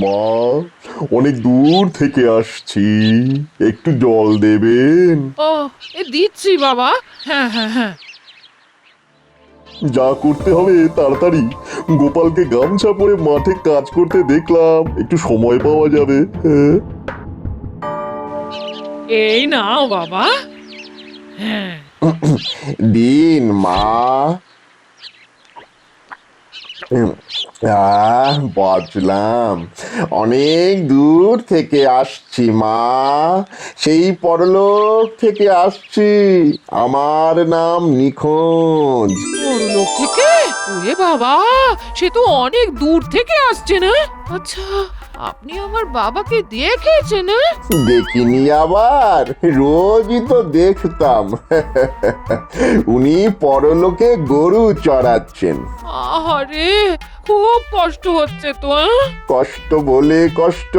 মা, অনেক দূর থেকে আসছি, একটু জল দেবেন? ও, দিচ্ছি বাবা। হ্যাঁ হ্যাঁ হ্যাঁ। যা করতে হবে তাড়াতাড়ি। গোপালকে গামছা পরে মাঠে কাজ করতে দেখলাম, একটু সময় পাওয়া যাবে। হ্যাঁ। এই নাও বাবা। হ্যাঁ। দিন মা। বাঁচলাম, অনেক দূর থেকে আসছি মা, সেই পরলোক থেকে আসছি। আমার নাম নিখোঁজ। বড়লোক থেকে? ওরে বাবা, সে তো অনেক দূর থেকে আসছে না? আচ্ছা, আপনি আমার বাবাকে দেখেছেন না? দেখিনি আবার, রোজই তো দেখতাম। উনি পরলোকে গরু চড়াচ্ছেন। আহারে, খুব কষ্ট হচ্ছে তো। কষ্ট বলে কষ্ট,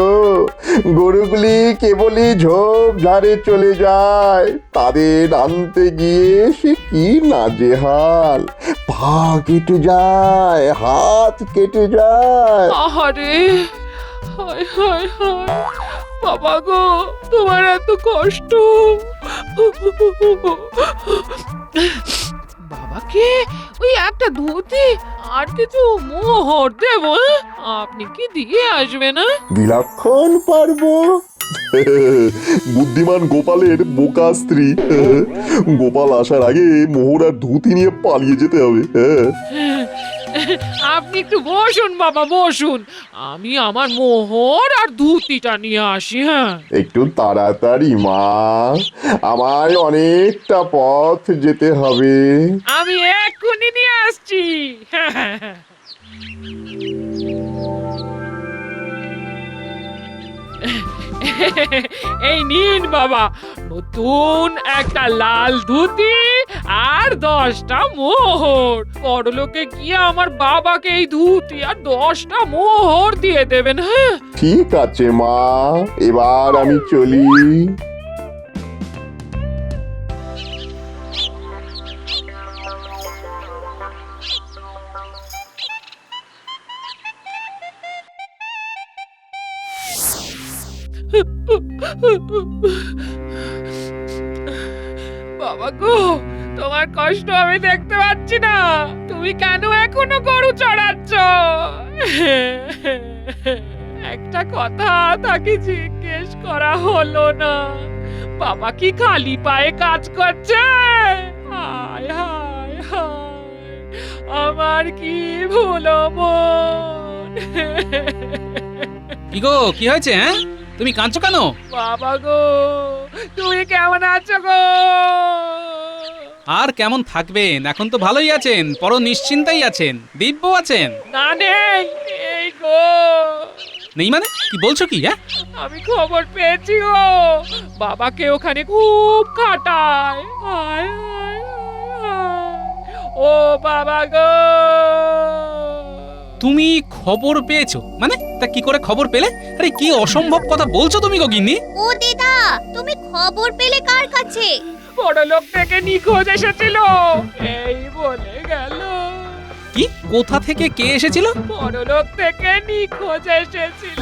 গরুগুলি কেবলই ঝোপ ঝাড়ে চলে যায়, তাদের আনতে গিয়ে সে কি নাজেহাল। পা কেটে যায়, হাত কেটে যায়। আহারে, হায় হায় হায়, বাবা গো, তোমার এত কষ্ট। বাবাকে ওই একটা ধুতি আর কিছু মোহর দেব, আপনি কি দিয়ে আসবে না? বিলক্ষণ পারবো। বুদ্ধিমান গোপালের বোকা স্ত্রী। গোপাল আসার আগে মোহর আর ধুতি নিয়ে পালিয়ে যেতে হবে। আপনি একটু বসুন বাবা, বসুন, আমি আমার মোহর আর ধুতিটা নিয়ে আসি। হ্যাঁ, একটু তাড়াতাড়ি মা, আমায় অনেকটা পথ যেতে হবে। আমি এক্ষুনি নিয়ে আসছি। হ্যাঁ হ্যাঁ হ্যাঁ। এই নিন বাবা, নতুন একটা লাল ধুতি আর 10টা মোহর। বড়লোকে গিয়ে আমার বাবাকে এই ধুতি আর 10টা মোহর দিয়ে দেবেন। হ্যাঁ, ঠিক আছে মা, এবার আমি চলি। বাবা গো, তোমার কষ্ট আমি দেখতে পাচ্ছি না, তুমি কেন এখনো গরু চড়াচ্ছ? একটা কথা তাকে জিজ্ঞেস করা হলো না, বাবা কি খালি পায়ে কাজ করছে? হায় হায় হায়, আমার কি ভুলো মন। কি গো, কি হয়েছে? হ্যাঁ, তুমি কাঁদছো কেন? বাবা গো, তুমি কেমন আছো গো? আর কেমন থাকবেন, এখন তো ভালোই আছেন, পর নিশ্চিন্তাই আছেন, দিব্য আছেন। না নেই, এই গো। নেই মানে কি বলছো কি? হ্যাঁ, আমি খবর পেয়েছি গো, বাবাকে ওখানে খুব খাটায়। হায় হায় হায়, ও বাবা গো। তুমি খবর পেয়েছো মানে? তা কি করে খবর পেলে? আরে কি অসম্ভব কথা বলছো তুমি গো গিন্নি। ও দিদা, তুমি খবর পেলে কার কাছে? বড়লোক থেকে নিখোঁজ এসেছিল, এই বলে গেল। কি, কোথা থেকে কে এসেছিল? বড়লোক থেকে নিখোঁজ এসেছিল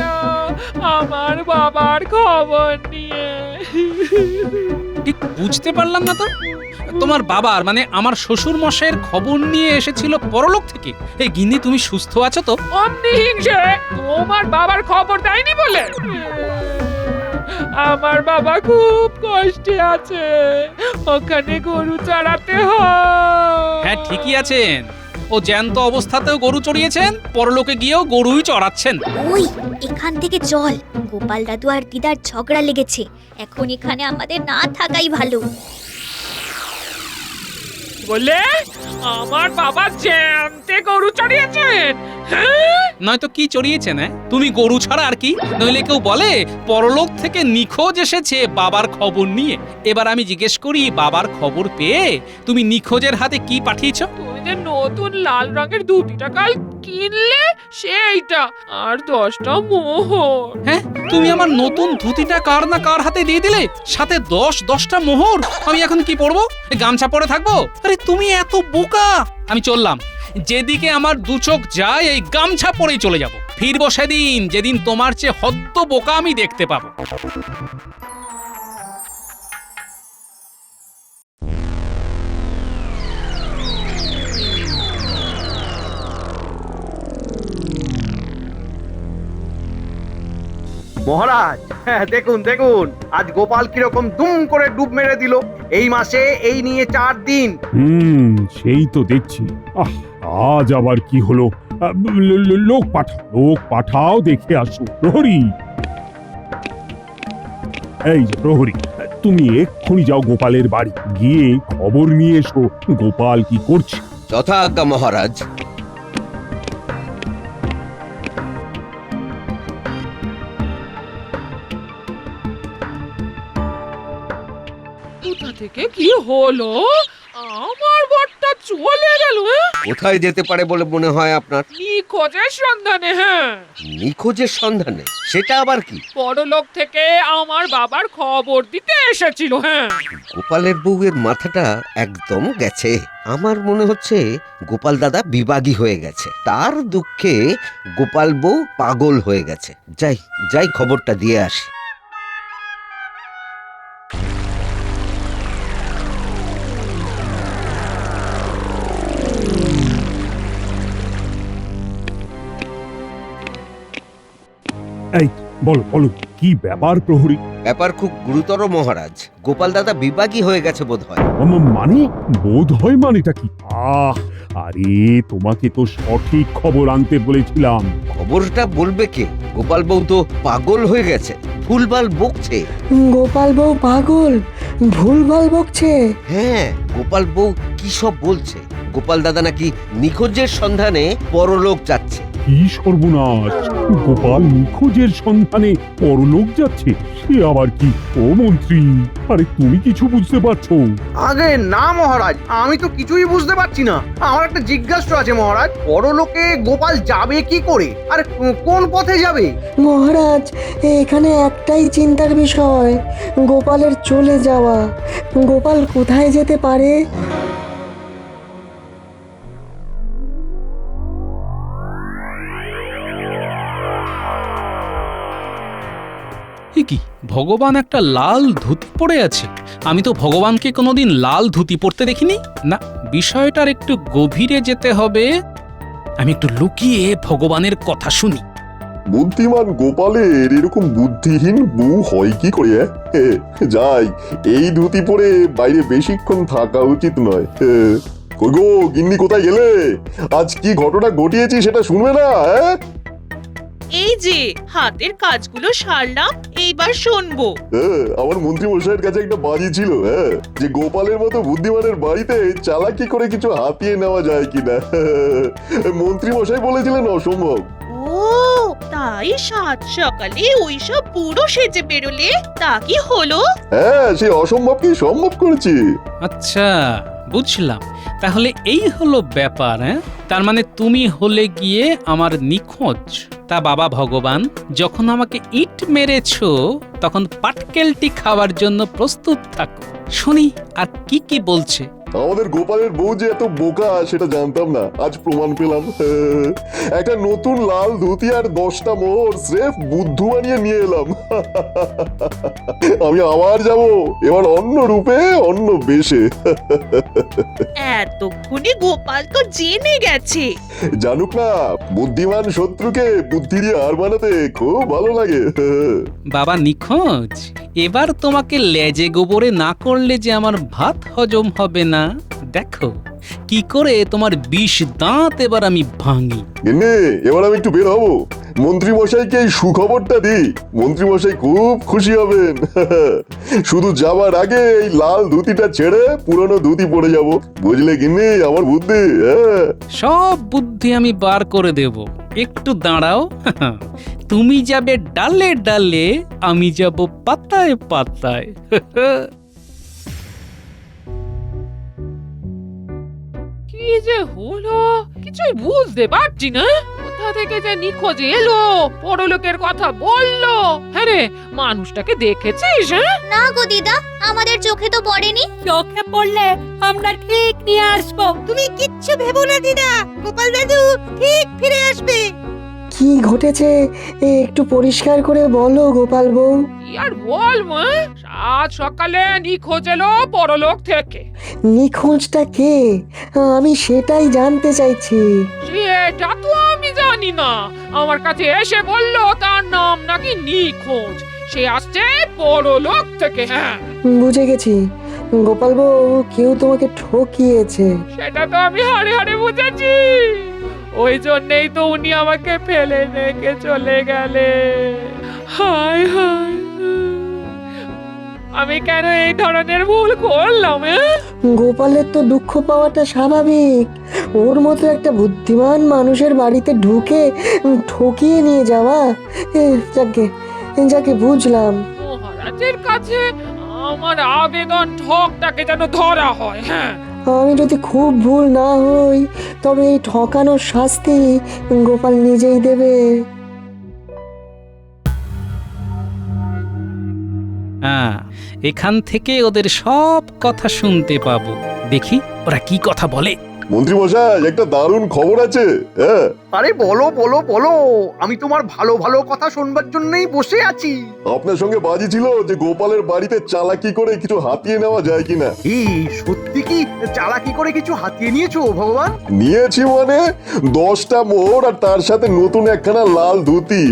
আমার বাবার খবর নিয়ে। ঠিক বুঝতে পারলাম না তো। তোমার বাবার মানে আমার শ্বশুর মশাইয়ের খবর নিয়ে এসেছিল পরলোক থেকে? এই গিন্নি, তুমি সুস্থ আছো তো? অমনি হিংসে তোমার বাবার খবর দেয়নি বলে? আমার বাবা খুব কষ্টে আছে, ওখানে গরু চড়াতে হয়। হ্যাঁ, ঠিকই আছেন, ও জ্যান্ত অবস্থাতেও গরু চড়িয়েছেন, পরলোকে গিয়েও গরুই চড়াচ্ছেন। ওই এখান থেকে চল, গোপাল দাদু আর দিদার ঝগড়া লেগেছে, এখন এখানে আমাদের না থাকাই ভালো। বলে আমার বাবা জ্যান্তে গরু চড়িয়েছেন? হ্যাঁ, নয়তো কি চড়িয়েছেন? হ্যাঁ, তুমি গরু ছাড়া আর কি? নইলে কেউ বলে পরলোক থেকে নিখোঁজ এসেছে বাবার খবর নিয়ে। এবার আমি জিজ্ঞেস করি, বাবার খবর পেয়ে তুমি নিখোঁজের হাতে কি পাঠিয়েছো? তুমি যে নতুন লাল রঙের ধুতিটা কাল কিনলে সেইটা আর 10টা মোহর। হ্যাঁ, তুমি আমার নতুন ধুতিটা কার না কার হাতে দিয়ে দিলে, সাথে 10টা মোহর। আমি এখন কি পরবো? গামছা পরে থাকবো? আরে তুমি এত বোকা! আমি চললাম, যেদিকে আমার দু চোখ যায় এই গামছা পরেই চলে যাব। ফিরবো সেদিন যেদিন তোমার চেয়ে হদ্দ বোকা আমি দেখতে পাবো। মহারাজ, হ্যাঁ, দেখুন দেখুন আজ গোপাল কিরকম দুম করে ডুব মেরে দিল। এই মাসে এই নিয়ে 4 দিন। সেই তো দেখছি। আজ আবার কি হলো? লোক পাঠাও দেখে আসো। প্রহরী, এই যে প্রহরী, তুমি এক্ষুনি যাও গোপালের বাড়ি, গিয়ে খবর নিয়ে এসো গোপাল কি করছে। যথাজ্ঞা মহারাজ। কোথা থেকে কি হলো? আমার বরটা চলে গেল। কোথায় যেতে পারে বলে মনে হয় আপনার? নিখোঁজের সন্ধানে। হ্যাঁ, নিখোঁজের সন্ধানে? সেটা আবার কি? বড়লোক থেকে আমার বাবার খবর দিতে এসেছিল। হ্যাঁ, গোপালের বউয়ের মাথাটা একদম গেছে। আমার মনে হচ্ছে গোপাল দাদা বিবাগী হয়ে গেছে, তার দুঃখে গোপাল বউ পাগল হয়ে গেছে। যাই যাই খবরটা দিয়ে আসি। এই বলো বলো, কি ব্যাপার প্রহরী? ব্যাপার খুব গুরুতর মহারাজ। গোপাল দাদা বিবাগী হয়ে গেছে বোধহয়। মানে বোধ হয় মানেটা কি? আরে তোমাকে তো সঠিক খবর আনতে বলেছিলাম। খবরটা বলবে কে? গোপাল বউ তো পাগল হয়ে গেছে, ভুলভাল বকছে। গোপাল বউ পাগল, ভুলভাল বকছে? হ্যাঁ, গোপাল বউ কি সব বলছে। গোপাল দাদা নাকি নিখোঁজের সন্ধানে পরলোক যাচ্ছে। কি সর্বনাশ! গোপাল নিখোঁজের সন্ধানে পরলোক যাচ্ছে? সে আবার কি? ও মন্ত্রী, আরে তুমি কিছু বুঝতে পারছো? আগে না মহারাজ, আমি তো কিছুই বুঝতে পারছি না। আমার একটা জিজ্ঞাসা আছে মহারাজ, পরলোকে গোপাল যাবে কি করে, আর কোন পথে যাবে? মহারাজ, এখানে একটাই চিন্তার বিষয়, গোপালের চলে যাওয়া। গোপাল কোথায় যেতে পারে? কি ভগবান একটা লাল ধুতি পরে আছে? আমি তো ভগবানকে কোনোদিন লাল ধুতি পরতে দেখিনি। না, বিষয়টার একটু গভীরে যেতে হবে। আমি একটু লুকিয়ে ভগবানের কথা শুনি। বুদ্ধিমান গোপালের এরকম বুদ্ধিহীন বউ হয় কি করে? যাই, এই ধুতি পরে বাইরে বেশিক্ষণ থাকা উচিত নয়। কই গো গিন্নি, কোথায় গেলে? আজ কি ঘটনা ঘটিয়েছি সেটা শুনবে না? এই যে হাতের কাজগুলো সারলাম, এইবার শুনবো। আমার মন্ত্রী মশাইয়ের কাছে একটা বাজি ছিল, যে গোপালের মতো বুদ্ধিমানের বাড়িতে চালাকি করে কিছু হাতিয়ে নেওয়া যায় কিনা। মন্ত্রী মশাই বলেছিলেন অসম্ভব। ও তাই সাত সকালে ওইসব পুরো সেজে বেরোলে? তা কি হলো? হ্যাঁ, সে অসম্ভবকে সম্ভব করেছি। আচ্ছা, বুঝলাম। তাহলে এই হলো ব্যাপার। তার মানে তুমি হলে গিয়ে আমার নিখোঁজ। তা বাবা ভগবান, যখন আমাকে ইট মেরেছো তখন পাটকেলটি খাওয়ার জন্য প্রস্তুত থাকো। শুনি আর কি কি বলছে। আমাদের গোপালের বউ যে এত বোকা সেটা জানতাম না, আজ প্রমাণ পেলাম। একটা নতুন লাল ধুতি আর 10টা মোহর স্রেফ বুদ্ধু বানিয়ে নিয়ে এলাম। আমি আবার যাব, এবার অন্য রূপে, অন্য বেশে। এতক্ষণে গোপাল তো জেনে গেছে। জানুক না, বুদ্ধিমান শত্রুকে বুদ্ধি দিয়ে হার বানাতে খুব ভালো লাগে। বাবা নিখোঁজ, এবার তোমাকে লেজে গোবরে না করলে যে আমার ভাত হজম হবে না। দেখো কি করে তোমার 20 দাঁত এবার আমি ভাঙি। এবার আমি একটু বের হবো, মন্ত্রী মশাইকে এই সুখবরটা দিই। মন্ত্রী মশাই খুব খুশি হবেন। শুধু যাবার আগে এই লাল ধুতিটা ছেড়ে পুরনো ধুতি পরে যাব, বুঝলে গিন্নি আমার বুদ্ধি? সব বুদ্ধি আমি বার করে দেব, একটু দাঁড়াও। তুমি যাবে ডালে ডালে, আমি যাব পাতায় পাতায়। কি যে হলো কিছুই বুঝতে পারছি না। কোথা থেকে যে নিখোঁজ এলো, পরলোকের কথা বললো। হ্যাঁ রে, মানুষটাকে দেখেছিস? না গো দিদা, আমাদের চোখে তো পড়েনি। চোখে পড়লে আমরা ঠিক নিয়ে আসবো। তুমি কিচ্ছু ভেবো না দিদা, গোপাল দাদু ঠিক ফিরে আসবে। কি ঘটেছে একটু পরিষ্কার করে বলো গোপাল বউ। কি আর বলবো, সাত সকালে নিখোঁজ এলো পরলোক থেকে। নিখোঁজটা কে? আমি সেটাই জানতে চাইছি। সেটা তো আমি জানি না, আমার কাছে এসে বললো তার নাম নাকি নিখোঁজ, সে আসছে পরলোক থেকে। হ্যাঁ, বুঝে গেছি, গোপাল বউ কেউ তোমাকে ঠকিয়েছে। সেটা তো আমি হাড়ে হাড়ে বুঝেছি, ওই জন্যই তো উনি আমাকে ফেলে রেখে চলে গেলে। হায় হায়, আমি কেন এই ধরনের ভুল করলাম? গোপালের তো দুঃখ পাওয়াটা স্বাভাবিক। ওর মতো একটা বুদ্ধিমান মানুষের বাড়িতে ঢুকে ঠকিয়ে নিয়ে যাওয়া, যাকে যাকে বুঝলাম। মহারাজের কাছে আমার আবেদন ঠকটাকে যেন ধরা হয়। হ্যাঁ, আমি যদি খুব ভুল না হই তবে এই ঠকানোর শাস্তি গোপাল নিজেই দেবে। হ্যাঁ, এখান থেকে ওদের সব কথা শুনতে পাবো। দেখি ওরা কি কথা বলে। মন্ত্রী মশাই, একটা দারুণ খবর আছে। হ্যাঁ, আরে বলো বলো বলো, আমি তোমার ভালো ভালো কথা শুনবার জন্যই বসে আছি। আপনার সঙ্গে বাজি ছিল যে গোপালের বাড়িতে চালাকি করে কিছু হাতিয়ে নেওয়া যায় কিনা। এই সত্যি কি চালাকি করে কিছু হাতিয়ে নিয়েছো ভগবান? নিয়েছি মানে 10টা মোহর আর তার সাথে নতুন একখানা লাল ধুতি।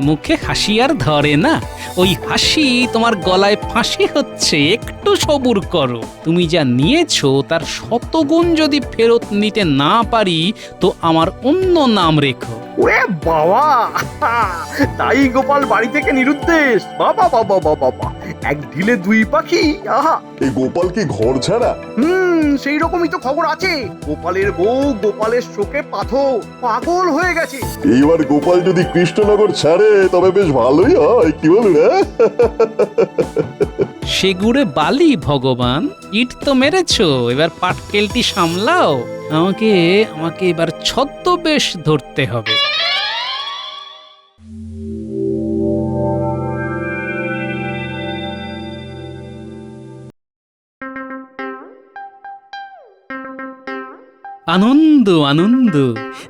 মুখে হাসি আর ধরে না, ওই হাসি তোমার গলায় ফাঁসি হচ্ছে। একটু সবুর করো, তুমি যা নিয়েছো তার শতগুণ যদি ফেরত নিতে না পারি তো আমার অন্য নাম রেখো। ওরে বাবা, তাই গোপাল বাড়ি থেকে নিরুদ্দেশ। বাবা বাবা বাবা বাবা, এক ঢিলে দুই পাখি। আহা, এই গোপাল কি ঘর ছাড়া? সেই রকমই তো খবর আছে। গোপালের বউ গোপালের শোকে পাগল হয়ে গেছে। এইবার গোপাল যদি কৃষ্ণনগর ছাড়ে তবে বেশ ভালোই হয়, কি বলুন? সেগুড়ে বালি ভগবান, ইট তো মেরেছো, এবার পাটকেলটি সামলাও। আমাকে আমাকে এবার ছদ্মবেশ ধরতে হবে। আনন্দ আনন্দ,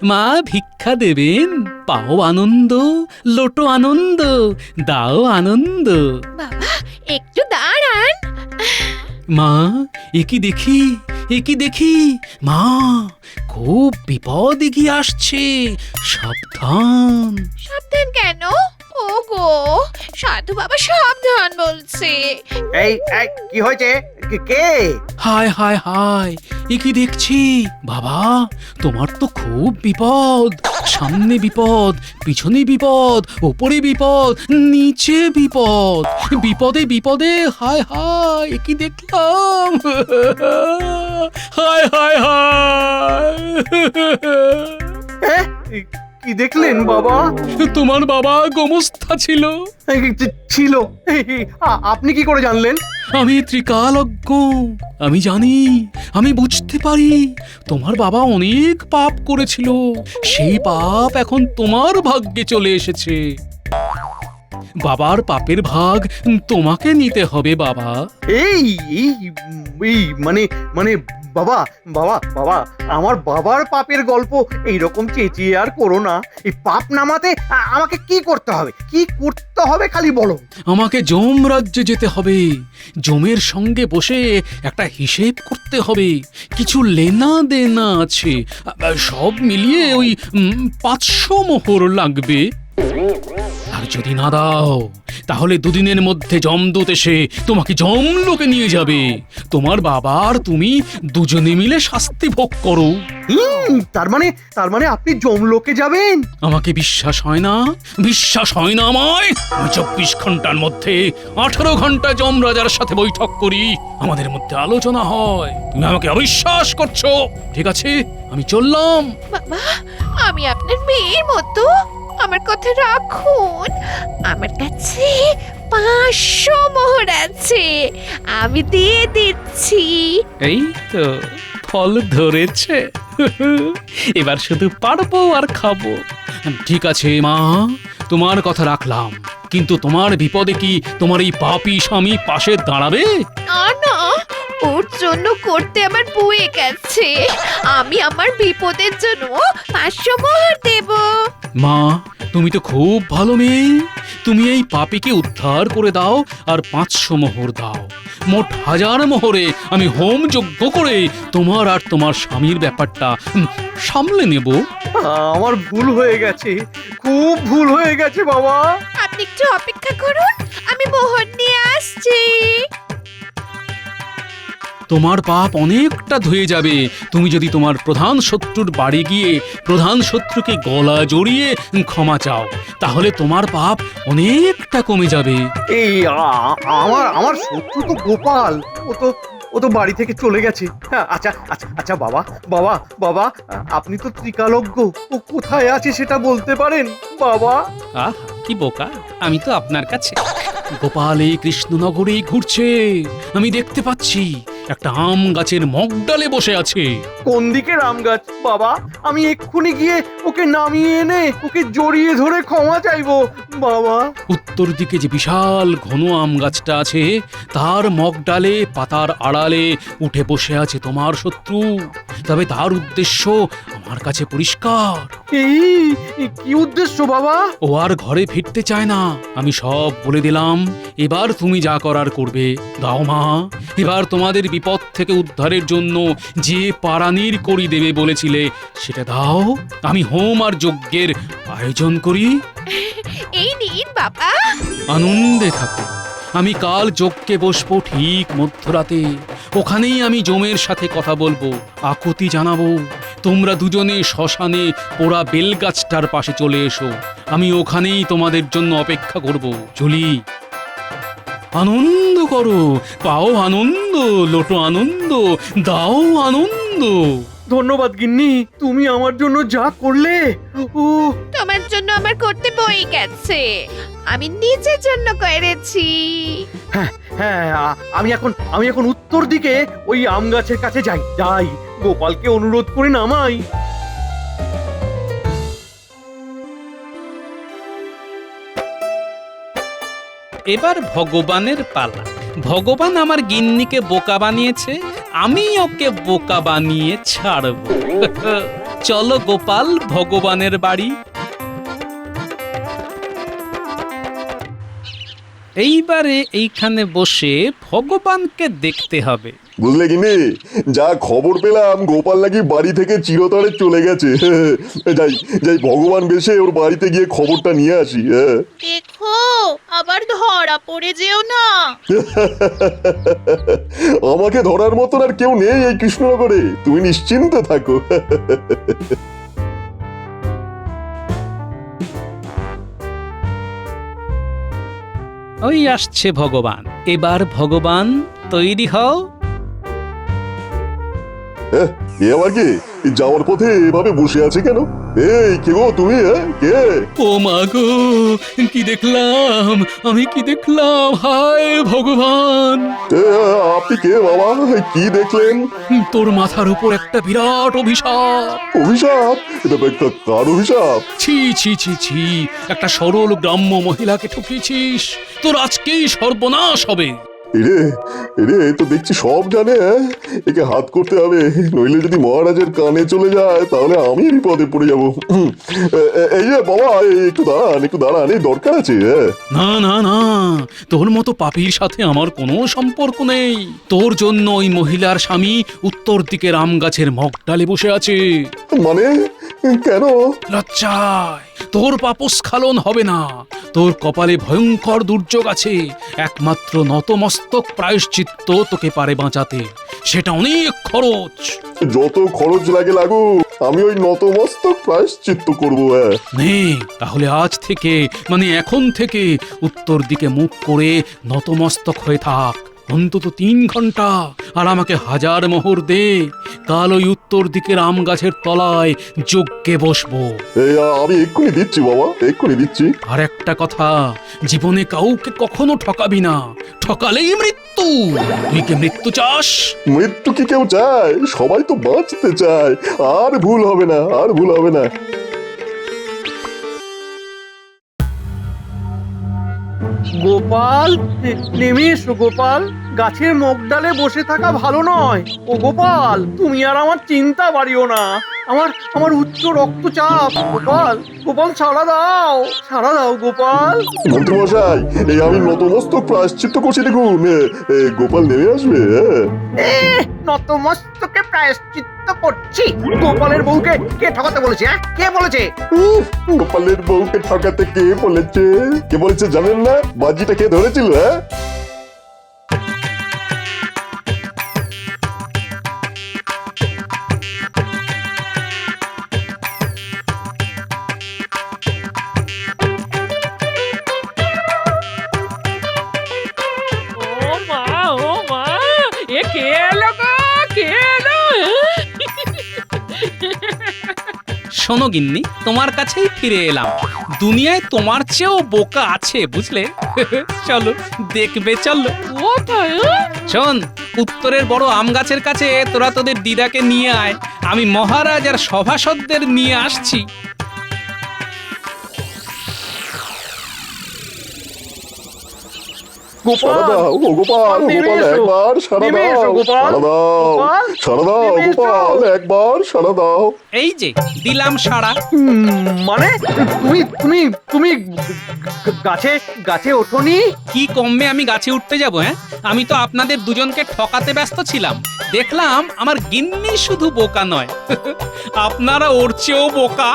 মা ভিক্ষা দেবেন, পাও আনন্দ, লোটো আনন্দ, দাও আনন্দ। বাবা একটু দাঁড়ান। মা, একি দেখি, একি দেখি, মা খুব বিপদ এগিয়ে আসছে, সাবধান। সাবধান কেন? ওগো, সাধু বাবা সাবধান বলছে। এই এই, কি হয়েছে? কে? হায় হায় হায়, একি দেখছি বাবা, তোমার তো খুব বিপদ। সামনে বিপদ, পিছনে বিপদ, ওপরে বিপদ, নিচে বিপদ, বিপদে বিপদে হায় হায়, একি দেখলাম। হায় হায় হায়। কি দেখলেন বাবা? তোমার বাবা গোমস্থা ছিল। ছিল? আপনি কি করে জানলেন? আমি ত্রিকালজ্ঞ, আমি জানি, আমি বুঝতে পারি। তোমার বাবা অনেক পাপ করেছিল, সেই পাপ এখন তোমার ভাগ্যে চলে এসেছে। বাবার পাপের ভাগ তোমাকে নিতে হবে বাবা। এই এই এই মানে মানে বাবা বাবা বাবা, আমার বাবার পাপের গল্প এইরকম চেঁচিয়ে আর করো না। এই পাপ নামাতে আমাকে কি করতে হবে? কি করতে হবে খালি বলো। আমাকে যম রাজ্যে যেতে হবে, যমের সঙ্গে বসে একটা হিসেব করতে হবে। কিছু লেনা দেনা আছে, সব মিলিয়ে ওই 500 মোহর লাগবে। আর যদি না দাও তাহলে দুদিনের মধ্যে যমদূত এসে তোমাকে যমলোকে নিয়ে যাবে। তোমার বাবা আর তুমি দুজনে মিলে শাস্তি ভোগ করো। তার মানে আপনি যমলোকে যাবেন? আমাকে বিশ্বাস হয় না? বিশ্বাস হয় না আমায়? আমি 24 ঘন্টার মধ্যে 18 ঘন্টা যমরাজার সাথে বৈঠক করি, আমাদের মধ্যে আলোচনা হয়। তুমি আমাকে অবিশ্বাস করছো? ঠিক আছে, আমি চললাম। বাবা, আমি আপনার মেয়ের মতো, আমার কথা রাখুন। আমার কাছে 500 মোহর আছে, আমি দিয়ে দিচ্ছি। এই তো ফল ধরেছে। এবার শুধু পারবো আর খাবো। ঠিক আছে মা, তোমার কথা রাখলাম, কিন্তু তোমার বিপদে কি তোমার এই পাপী স্বামী পাশে দাঁড়াবে? না না, ও ওর জন্য করতে আমার বয়ে গেছে। আমি আমার বিপদের জন্য 500 মোহর দেব। মা, তুমি তো খুব ভালো মেয়ে। তুমি এই পাপীকে উদ্ধার করে দাও আর 500 মোহর দাও। মোট 1000 মোহরে আমি হোম যজ্ঞ করে তোমার আর তোমার স্বামীর ব্যাপারটা সামলে নেব। আমার ভুল হয়ে গেছে, খুব ভুল হয়ে গেছে বাবা। আপনি একটু অপেক্ষা করুন, আমি মোহর নিয়ে আসছি। তোমার পাপ অনেকটা ধুয়ে যাবে তুমি যদি তোমার প্রধান শত্রুর বাড়ি গিয়ে প্রধান শত্রুকে গলা জড়িয়ে ক্ষমা চাও, তাহলে তোমার পাপ অনেকটা কমে যাবে। এই আমার শত্রু তো গোপাল, ও তো বাড়ি থেকে চলে গেছে। হ্যাঁ, আচ্ছা আচ্ছা আচ্ছা বাবা, বাবা বাবা আপনি তো ত্রিকালজ্ঞ, ও কোথায় আছে সেটা বলতে পারেন বাবা? আহ, কি বোকা, আমি তো আপনার কাছে। গোপাল এই কৃষ্ণনগরেই ঘুরছে, আমি দেখতে পাচ্ছি। একটা আম গাছের মগডালে বসে আছে। কোন দিকে রাম গাছ বাবা? আমি এক্ষুনি গিয়ে ওকে নামিয়ে এনে ওকে জড়িয়ে ধরে ক্ষমা চাইবো বাবা। উত্তর দিকে যে বিশাল ঘন আম গাছটা আছে, তার মগডালে পাতার আড়ালে উঠে বসে আছে তোমার শত্রু। তবে তার উদ্দেশ্য আমার কাছে পরিষ্কার। এই কি উদ্দেশ্য বাবা? ও আর ঘরে ফিরতে চায় না, আমি সব বলে দিলাম। এবার তুমি যা করার করবে। দাও মা, এবার তোমাদের বিপদ থেকে উদ্ধারের জন্য যে পারানির করি দেবে বলেছিলে সেটা দাও। আমি হোম আর যজ্ঞের আয়োজন করি। এই নিন বাবা। আনন্দে থাকো। আমি কাল যজ্ঞে বসবো ঠিক মধ্যরাতে। ওখানেই আমি যমের সাথে কথা বলবো, আকুতি জানাবো। তোমরা দুজনে শ্মশানে পোড়া বেলগাছটার পাশে চলে এসো। আমি ওখানেই তোমাদের জন্য অপেক্ষা করব। চলি। আনন্দ করো, পাও আনন্দ, লোটো আনন্দ, দাও আনন্দ। ধন্যবাদ গিন্নি, তুমি আমার জন্য যা করলে। ও তোমার জন্য আমার করতে বয়ে গেছে, আমি নিজের জন্য করেছি। হ্যাঁ হ্যাঁ, আমি এখন উত্তর দিকে ওই আম গাছের কাছে যাই গোপালকে অনুরোধ করে নামাই। এবার ভগবানের পালা। ভগবান আমার গিন্নিকে বোকা বানিয়েছে, আমি ওকে বোকা বানিয়ে ছাড়ব। চলো গোপাল, ভগবানের বাড়ি। এইবারে এইখানে বসে ভগবানকে দেখতে হবে। বুঝলে কিনে, যা খবর পেলাম গোপাল নাকি বাড়ি থেকে চিরতরে চলে গেছে। যাই যাই, ভগবান বেশে ওর বাড়িতে গিয়ে খবরটা নিয়ে আসি। দেখো আবার ধরা পড়ে যেও না। আমাকে ধরার মতন আর কেউ নেই এই কৃষ্ণনগরে, তুমি নিশ্চিন্ত থাকো। ওই আসছে ভগবান। এবার ভগবান তৈরি হও। এ আবার কি যাওয়ার পথে এভাবে বসে আছে কেন? এই কে গো তুমি? কে? ও মা গো, কি দেখলাম আমি, কি দেখলাম! হায় ভগবান! আপনি কে বাবা? কি দেখলেন? তোর মাথার উপর একটা বিরাট অভিশাপ। অভিশাপ? এটা কার অভিশাপ? ছি ছি ছি ছি, একটা সরল গ্রাম্য মহিলাকে ঠকিয়েছিস। তোর আজকেই সর্বনাশ হবে। এরে এরে, তো দেখছি সব জানে। একে হাত করতে হবে, নইলে যদি মহারাজের কানে চলে যায় তাহলে আমি বিপদে পড়ে যাব। এই যে বাবা, একটু দাঁড়ান, এই দরকার আছে। না না না, তোর মতো পাপীর সাথে আমার কোনো সম্পর্ক নেই। তোর জন্য ওই মহিলার স্বামী উত্তর দিকে রাম গাছের মগডালে বসে আছে। মানে কেন? লজ্জায় তোর পাপস্খলন হবে না। তোর কপালে ভয়ঙ্কর দুর্যোগ আছে। একমাত্র নতমস্তক প্রায়শ্চিত্ত তোকে পারে বাঁচাতে। সেটা অনেক খরচ। যত খরচ লাগে লাগুক, আমি ওই নতমস্তক প্রায়শ্চিত্ত করবো। নে, তাহলে আজ থেকে, মানে এখন থেকে উত্তর দিকে মুখ করে নতমস্তক হয়ে থাক অন্তত 3 ঘন্টা, আর আমাকে 1000 মোহর দে। কাল ওই উত্তর দিকের আম গাছের তলায় যজ্ঞে বসবো। আমি এক্ষুনি দিচ্ছি বাবা, এক্ষুনি দিচ্ছি। আর একটা কথা, জীবনে কাউকে কখনো ঠকাবি না, ঠকালেই মৃত্যু। তুই কি মৃত্যু চাস? মৃত্যু কি কেউ চায়? সবাই তো বাঁচতে চায়। আর ভুল হবে না, আর ভুল হবে না। গোপাল, নেমে এসো গোপাল, গাছের মুখ ডালে বসে থাকা ভালো নয়। ও গোপাল, তুমি আর আমার চিন্তা বাড়িও না। আমার উচ্চ রক্তচাপ। গোপাল, গোপাল ছাড়া দাও, ছাড়া দাও গোপাল। মন্ত্রী মশাই, এই আমি নতমস্তক প্রায়শ্চিত্ত করছি, দেখুন গোপাল নেমে আসবে। নতমস্তকে প্রায়শ্চিত্ত করছি? গোপালের বউকে কে ঠকাতে বলেছে? কে বলেছে? গোপালের বউকে ঠকাতে কে বলেছে? কে বলেছে জানেন না? বাজিটা কে ধরেছিল? ও মা, এ কে এলো গো? কে এলো? শোনো গিন্নি, তোমার কাছেই ফিরে এলাম। দুনিয়ায় তোমার চেয়েও বোকা আছে, বুঝলে? চলো দেখবে, চলো। কোথায়? শোন, উত্তরের বড় আম গাছের কাছে তোরা তোদের দিদাকে নিয়ে আয়। আমি মহারাজ আর সভাসদদের নিয়ে আসছি। সারা দাও ও গোপাল, গোপাল একবার সারা দাও, সারা দাও, সারা দাও গোপাল, একবার সারা দাও। এই যে দিলাম সাড়া। মানে তুমি তুমি গাছে গাছে ওঠোনি? কি কমবে আমি গাছে উঠতে যাব? হ্যাঁ, আমি তো আপনাদের দুজনকে ঠকাতে ব্যস্ত ছিলাম। দেখলাম আমার গিন্নি শুধু বোকা নয়, আপনারা ওর চেয়েও বোকা।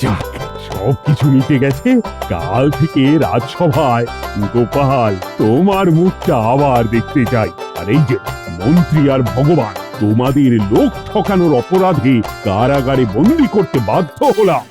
যাক, সবকিছু মিটে গেছে। কাল থেকে রাজসভায় গোপাল তোমার মুখটা আবার দেখতে চাই। আর এই যে মন্ত্রী আর ভগবান, তোমাদের লোক ঠকানোর অপরাধে কারাগারে বন্দী করতে বাধ্য হলাম।